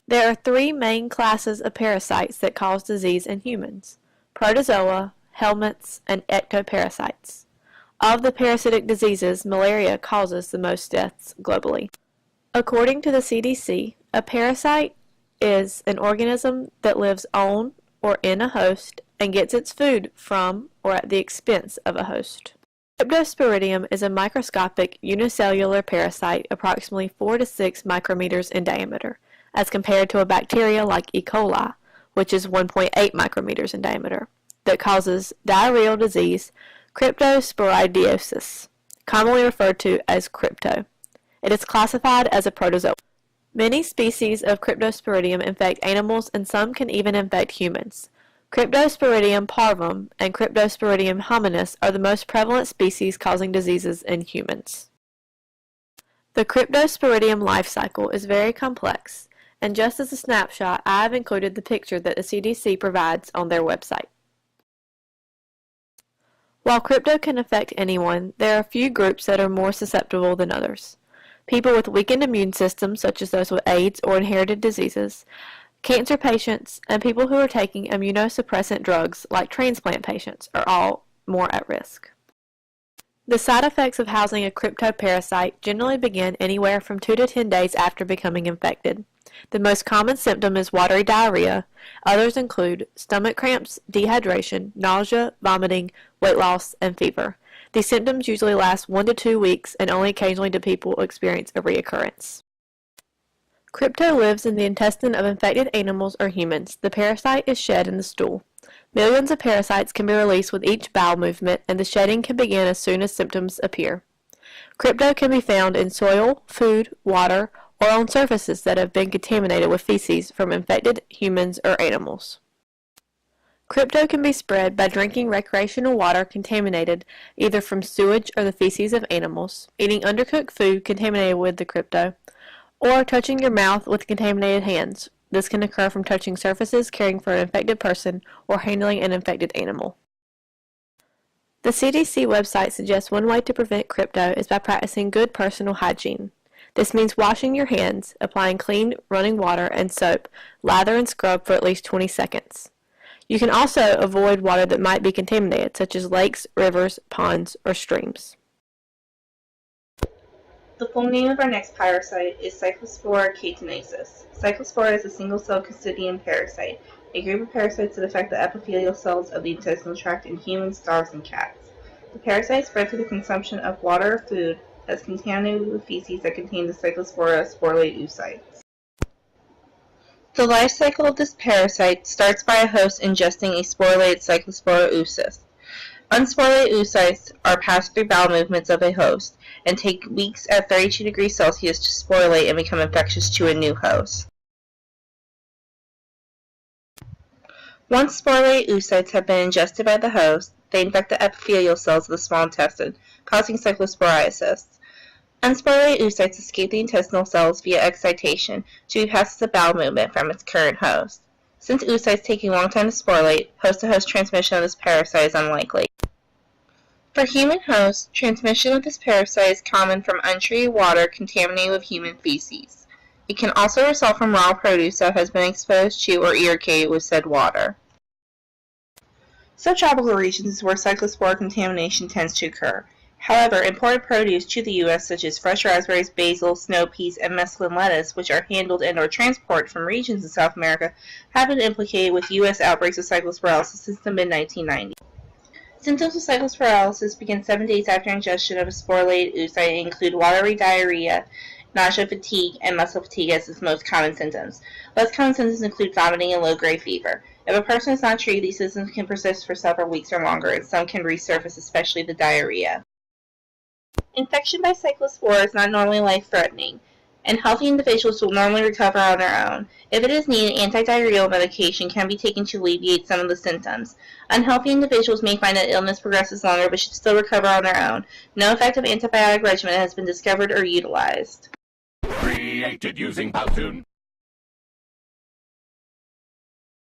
There are three main classes of parasites that cause disease in humans: protozoa, helminths, and ectoparasites. Of the parasitic diseases, malaria causes the most deaths globally. According to the CDC, a parasite is an organism that lives on or in a host and gets its food from or at the expense of a host. Cryptosporidium is a microscopic unicellular parasite approximately 4 to 6 micrometers in diameter, as compared to a bacteria like E. coli, which is 1.8 micrometers in diameter, that causes diarrheal disease, cryptosporidiosis, commonly referred to as crypto. It is classified as a protozoa. Many species of Cryptosporidium infect animals, and some can even infect humans. Cryptosporidium parvum and Cryptosporidium hominis are the most prevalent species causing diseases in humans. The Cryptosporidium life cycle is very complex, and just as a snapshot, I have included the picture that the CDC provides on their website. While crypto can affect anyone, there are a few groups that are more susceptible than others. People with weakened immune systems, such as those with AIDS or inherited diseases, cancer patients, and people who are taking immunosuppressant drugs, like transplant patients, are all more at risk. The side effects of housing a cryptoparasite generally begin anywhere from 2 to 10 days after becoming infected. The most common symptom is watery diarrhea. Others include stomach cramps, dehydration, nausea, vomiting, weight loss, and fever. These symptoms usually last 1 to 2 weeks, and only occasionally do people experience a reoccurrence. Crypto lives in the intestine of infected animals or humans. The parasite is shed in the stool. Millions of parasites can be released with each bowel movement, and the shedding can begin as soon as symptoms appear. Crypto can be found in soil, food, water, or on surfaces that have been contaminated with feces from infected humans or animals. Crypto can be spread by drinking recreational water contaminated either from sewage or the feces of animals, eating undercooked food contaminated with the crypto, or touching your mouth with contaminated hands. This can occur from touching surfaces, caring for an infected person, or handling an infected animal. The CDC website suggests one way to prevent crypto is by practicing good personal hygiene. This means washing your hands, applying clean running water and soap, lather and scrub for at least 20 seconds. You can also avoid water that might be contaminated, such as lakes, rivers, ponds, or streams. The full name of our next parasite is Cyclospora catenasis. Cyclospora is a single-cell coccidian parasite, a group of parasites that affect the epithelial cells of the intestinal tract in humans, dogs, and cats. The parasite spread through the consumption of water or food that is contaminated with feces that contain the Cyclospora sporulate oocytes. The life cycle of this parasite starts by a host ingesting a sporulated Cyclospora oocyst. Unsporulated oocytes are passed through bowel movements of a host and take weeks at 32 degrees Celsius to sporulate and become infectious to a new host. Once sporulated oocytes have been ingested by the host, they infect the epithelial cells of the small intestine, causing cyclosporiasis. Unsporulated oocytes escape the intestinal cells via excitation to be passed as a bowel movement from its current host. Since oocytes take a long time to sporulate, host-to-host transmission of this parasite is unlikely. For human hosts, transmission of this parasite is common from untreated water contaminated with human feces. It can also result from raw produce that has been exposed to or irrigated with said water. Subtropical regions is where cyclospora contamination tends to occur. However, imported produce to the U.S. such as fresh raspberries, basil, snow peas, and mesclun lettuce, which are handled and/or transported from regions in South America, have been implicated with U.S. outbreaks of cyclosporiasis since the mid-1990s. Symptoms of cyclosporiasis begin 7 days after ingestion of a sporulated oocyte and include watery diarrhea, nausea, fatigue, and muscle fatigue as its most common symptoms. Less common symptoms include vomiting and low-grade fever. If a person is not treated, these symptoms can persist for several weeks or longer, and some can resurface, especially the diarrhea. Infection by cyclospora is not normally life-threatening, and healthy individuals will normally recover on their own. If it is needed, antidiarrheal medication can be taken to alleviate some of the symptoms. Unhealthy individuals may find that illness progresses longer but should still recover on their own. No effective antibiotic regimen has been discovered or utilized. Created using Powtoon.